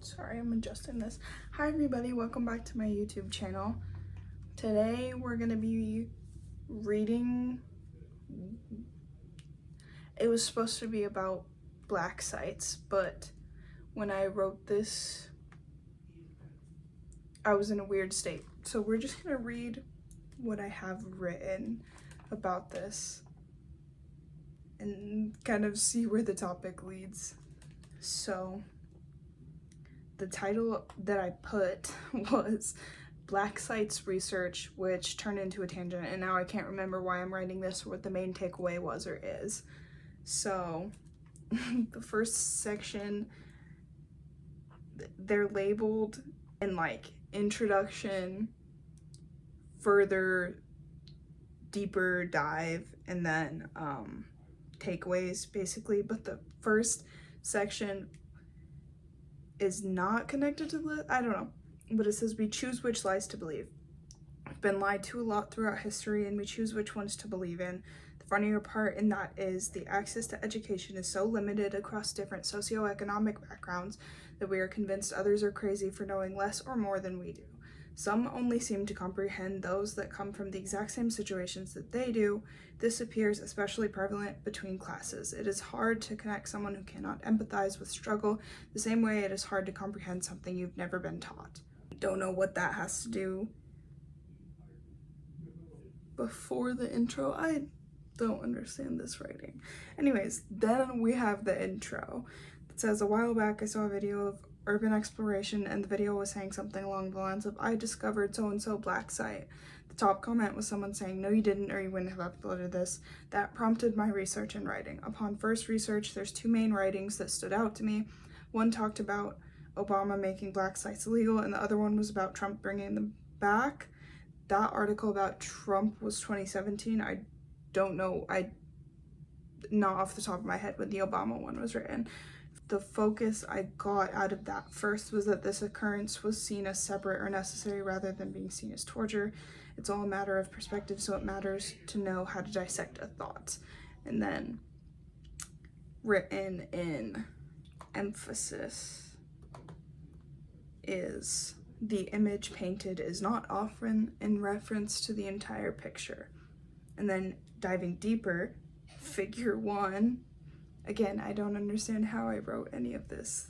Sorry, I'm adjusting this. Hi everybody, welcome back to my YouTube channel. Today we're gonna be reading, it was supposed to be about black sites, but when I wrote this, I was in a weird state. So we're just gonna read what I have written about this and kind of see where the topic leads. So the title that I put was Black Sites Research, which turned into a tangent, and now I can't remember why I'm writing this or what the main takeaway was or is. So the first section, they're labeled in like introduction, further, deeper dive, and then takeaways basically. But the first section is not connected to the, I don't know, but it says we choose which lies to believe. We've been lied to a lot throughout history and we choose which ones to believe in. The funnier part in that is the access to education is so limited across different socioeconomic backgrounds that we are convinced others are crazy for knowing less or more than we do. Some only seem to comprehend those that come from the exact same situations that they do. This appears especially prevalent between classes. It is hard to connect someone who cannot empathize with struggle the same way it is hard to comprehend something you've never been taught. Don't know what that has to do. Before the intro, I don't understand this writing. Anyways, then we have the intro. It says, a while back I saw a video of urban exploration and the video was saying something along the lines of, I discovered so-and-so black site. The top comment was someone saying, no you didn't or you wouldn't have uploaded this. That prompted my research and writing. Upon first research, there's two main writings that stood out to me. One talked about Obama making black sites illegal and the other one was about Trump bringing them back. That article about Trump was 2017. I don't know, not off the top of my head when the Obama one was written. The focus I got out of that first was that this occurrence was seen as separate or necessary rather than being seen as torture. It's all a matter of perspective, so it matters to know how to dissect a thought. And then written in emphasis is the image painted is not often in reference to the entire picture. And then diving deeper, figure 1. Again, I don't understand how I wrote any of this,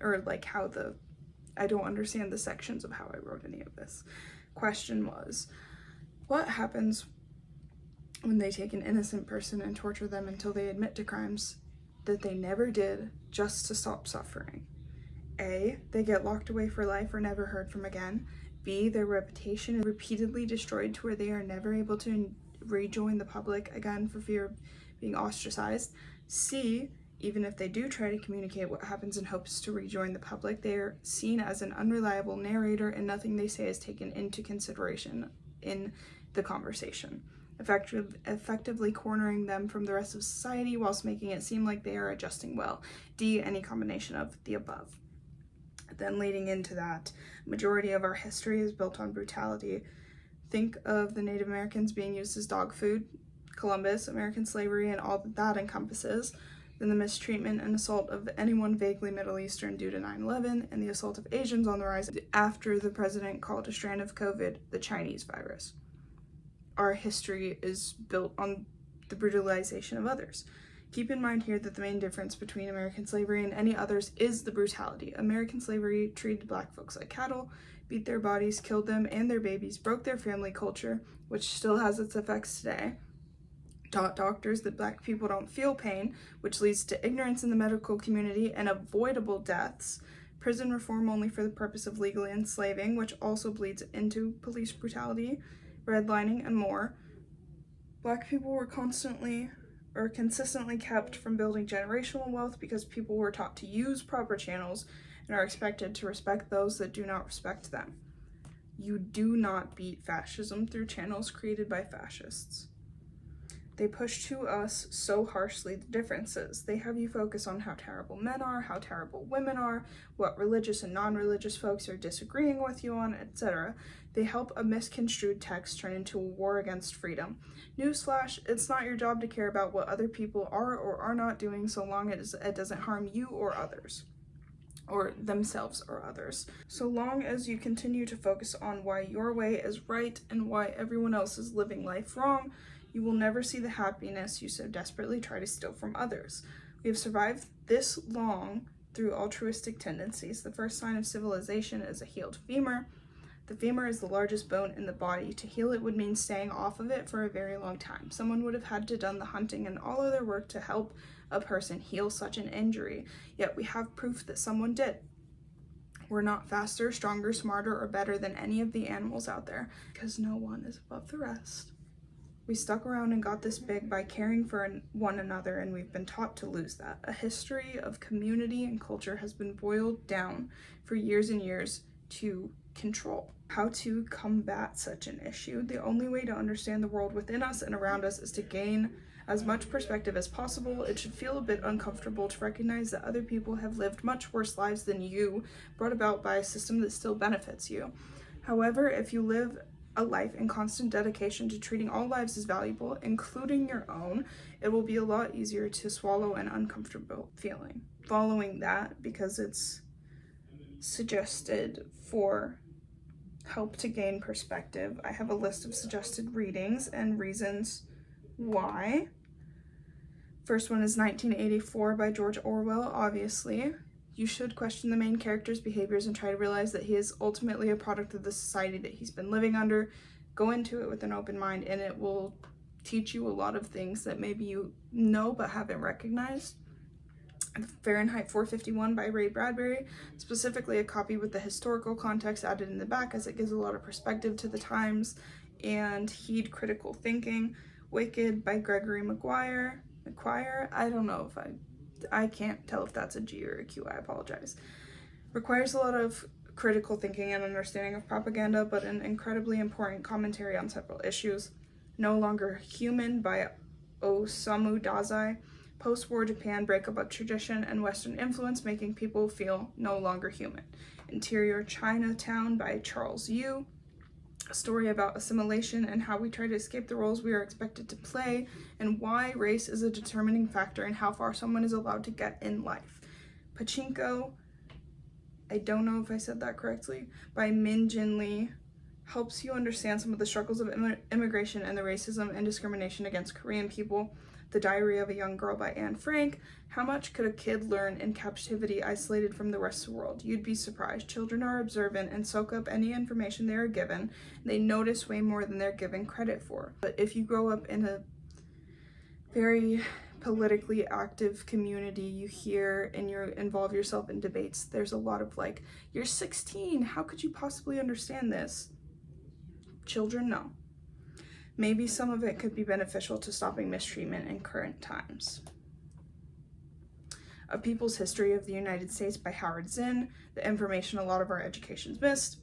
or like I don't understand the sections of how I wrote any of this. Question was, what happens when they take an innocent person and torture them until they admit to crimes that they never did just to stop suffering? A, they get locked away for life or never heard from again. B, their reputation is repeatedly destroyed to where they are never able to rejoin the public again for fear of being ostracized. C, even if they do try to communicate what happens in hopes to rejoin the public, they are seen as an unreliable narrator and nothing they say is taken into consideration in the conversation, effectively cornering them from the rest of society whilst making it seem like they are adjusting well. D, any combination of the above. Then leading into that, majority of our history is built on brutality. Think of the Native Americans being used as dog food, Columbus, American slavery, and all that that encompasses, then the mistreatment and assault of anyone vaguely Middle Eastern due to 9/11, and the assault of Asians on the rise after the president called a strand of COVID the Chinese virus. Our history is built on the brutalization of others. Keep in mind here that the main difference between American slavery and any others is the brutality. American slavery treated black folks like cattle, beat their bodies, killed them and their babies, broke their family culture, which still has its effects today, taught doctors that black people don't feel pain, which leads to ignorance in the medical community and avoidable deaths, prison reform only for the purpose of legally enslaving, which also bleeds into police brutality, redlining, and more. Black people were consistently kept from building generational wealth because people were taught to use proper channels and are expected to respect those that do not respect them. You do not beat fascism through channels created by fascists. They push to us so harshly the differences. They have you focus on how terrible men are, how terrible women are, what religious and non-religious folks are disagreeing with you on, etc. They help a misconstrued text turn into a war against freedom. Newsflash, it's not your job to care about what other people are or are not doing so long as it doesn't harm you or others. or themselves or others. So long as you continue to focus on why your way is right and why everyone else is living life wrong, you will never see the happiness you so desperately try to steal from others. We have survived this long through altruistic tendencies. The first sign of civilization is a healed femur. The femur is the largest bone in the body. To heal it would mean staying off of it for a very long time. Someone would have had to done the hunting and all other work to help a person heal such an injury, yet we have proof that someone did. We're not faster, stronger, smarter, or better than any of the animals out there, because no one is above the rest. We stuck around and got this big by caring for one another, and we've been taught to lose that. A history of community and culture has been boiled down for years and years to control. How to combat such an issue? The only way to understand the world within us and around us is to gain as much perspective as possible. It should feel a bit uncomfortable to recognize that other people have lived much worse lives than you, brought about by a system that still benefits you. However, if you live a life in constant dedication to treating all lives as valuable, including your own, it will be a lot easier to swallow an uncomfortable feeling. Following that, because it's suggested for help to gain perspective, I have a list of suggested readings and reasons why. First one is 1984 by George Orwell, obviously. You should question the main character's behaviors and try to realize that he is ultimately a product of the society that he's been living under. Go into it with an open mind, and it will teach you a lot of things that maybe you know but haven't recognized. Fahrenheit 451 by Ray Bradbury, specifically a copy with the historical context added in the back, as it gives a lot of perspective to the times and heed critical thinking. Wicked by Gregory Maquire, I don't know if I can't tell if that's a G or a Q, I apologize. Requires a lot of critical thinking and understanding of propaganda, but an incredibly important commentary on several issues. No Longer Human by Osamu Dazai. Post-war Japan, breakup of tradition and Western influence, making people feel no longer human. Interior Chinatown by Charles Yu. A story about assimilation and how we try to escape the roles we are expected to play, and why race is a determining factor in how far someone is allowed to get in life. Pachinko, I don't know if I said that correctly, by Min Jin Lee, helps you understand some of the struggles of immigration and the racism and discrimination against Korean people. The Diary of a Young Girl by Anne Frank. How much could a kid learn in captivity, isolated from the rest of the world? You'd be surprised. Children are observant and soak up any information they are given. They notice way more than they're given credit for. But if you grow up in a very politically active community, you hear and you involve yourself in debates, there's a lot of like, you're 16, how could you possibly understand this? Children know. Maybe some of it could be beneficial to stopping mistreatment in current times. A People's History of the United States by Howard Zinn, the information a lot of our education's missed.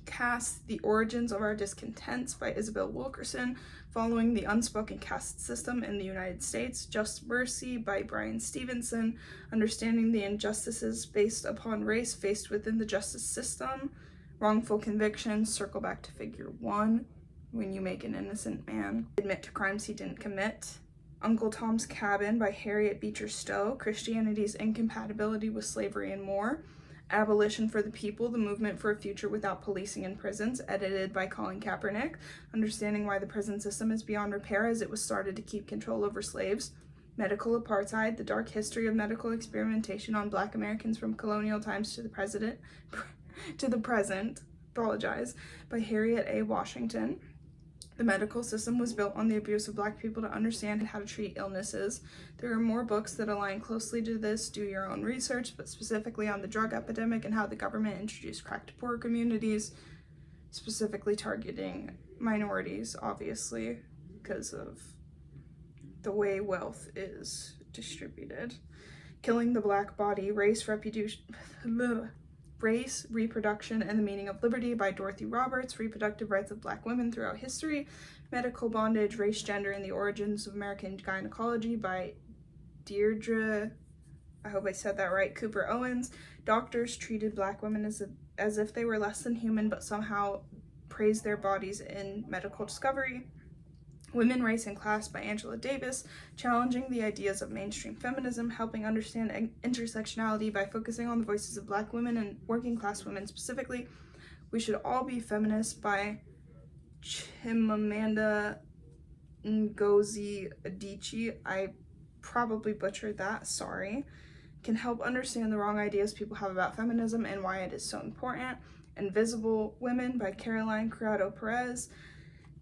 Caste, The Origins of Our Discontents by Isabel Wilkerson, following the unspoken caste system in the United States. Just Mercy by Bryan Stevenson, understanding the injustices based upon race faced within the justice system. Wrongful convictions, circle back to figure 1. When you make an innocent man admit to crimes he didn't commit. Uncle Tom's Cabin by Harriet Beecher Stowe, Christianity's Incompatibility with Slavery and More. Abolition for the People, The Movement for a Future Without Policing in Prisons, edited by Colin Kaepernick, understanding why the prison system is beyond repair as it was started to keep control over slaves. Medical Apartheid, The Dark History of Medical Experimentation on Black Americans from Colonial Times to the Present, by Harriet A. Washington. The medical system was built on the abuse of Black people to understand how to treat illnesses. There are more books that align closely to this. Do your own research, but specifically on the drug epidemic and how the government introduced crack to poor communities, specifically targeting minorities, obviously, because of the way wealth is distributed. Killing the Black Body, Race, Reproduction, and the Meaning of Liberty by Dorothy Roberts, Reproductive Rights of Black Women Throughout History, Medical Bondage, Race, Gender, and the Origins of American Gynecology by Deirdre, I hope I said that right, Cooper Owens. Doctors treated Black women as if they were less than human, but somehow praised their bodies in medical discovery. Women, Race, and Class by Angela Davis, challenging the ideas of mainstream feminism, helping understand intersectionality by focusing on the voices of Black women and working class women specifically. We Should All Be Feminists by Chimamanda Ngozi Adichie. I probably butchered that, sorry. Can help understand the wrong ideas people have about feminism and why it is so important. Invisible Women by Caroline Criado Perez.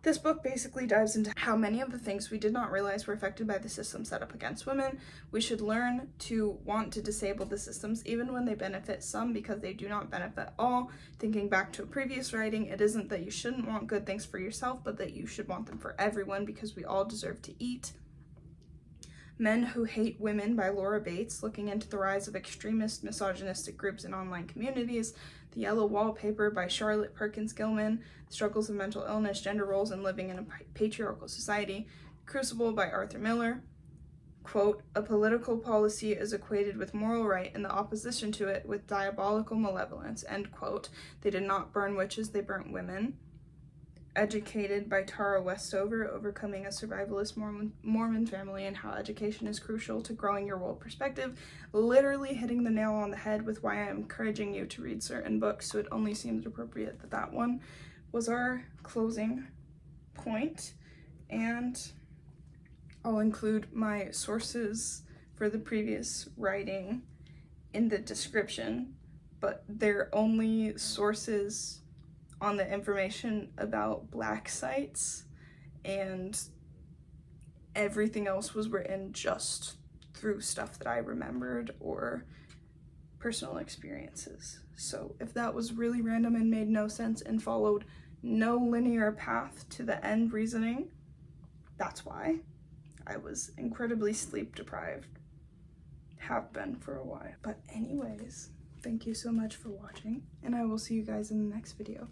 This book basically dives into how many of the things we did not realize were affected by the system set up against women. We should learn to want to disable the systems even when they benefit some, because they do not benefit all. Thinking back to a previous writing, it isn't that you shouldn't want good things for yourself, but that you should want them for everyone, because we all deserve to eat. Men Who Hate Women by Laura Bates, looking into the rise of extremist misogynistic groups in online communities. The Yellow Wallpaper by Charlotte Perkins Gilman, Struggles of Mental Illness, Gender Roles, and Living in a Patriarchal Society. Crucible by Arthur Miller. Quote, a political policy is equated with moral right and the opposition to it with diabolical malevolence, end quote. They did not burn witches, they burnt women. Educated by Tara Westover, Overcoming a Survivalist Mormon Family and How Education is Crucial to Growing Your World Perspective, literally hitting the nail on the head with why I'm encouraging you to read certain books, so it only seems appropriate that that one was our closing point. And I'll include my sources for the previous writing in the description, but they're only sources on the information about Black sites, and everything else was written just through stuff that I remembered or personal experiences. So if that was really random and made no sense and followed no linear path to the end reasoning, that's why. I was incredibly sleep deprived. Have been for a while. But anyways, thank you so much for watching, and I will see you guys in the next video.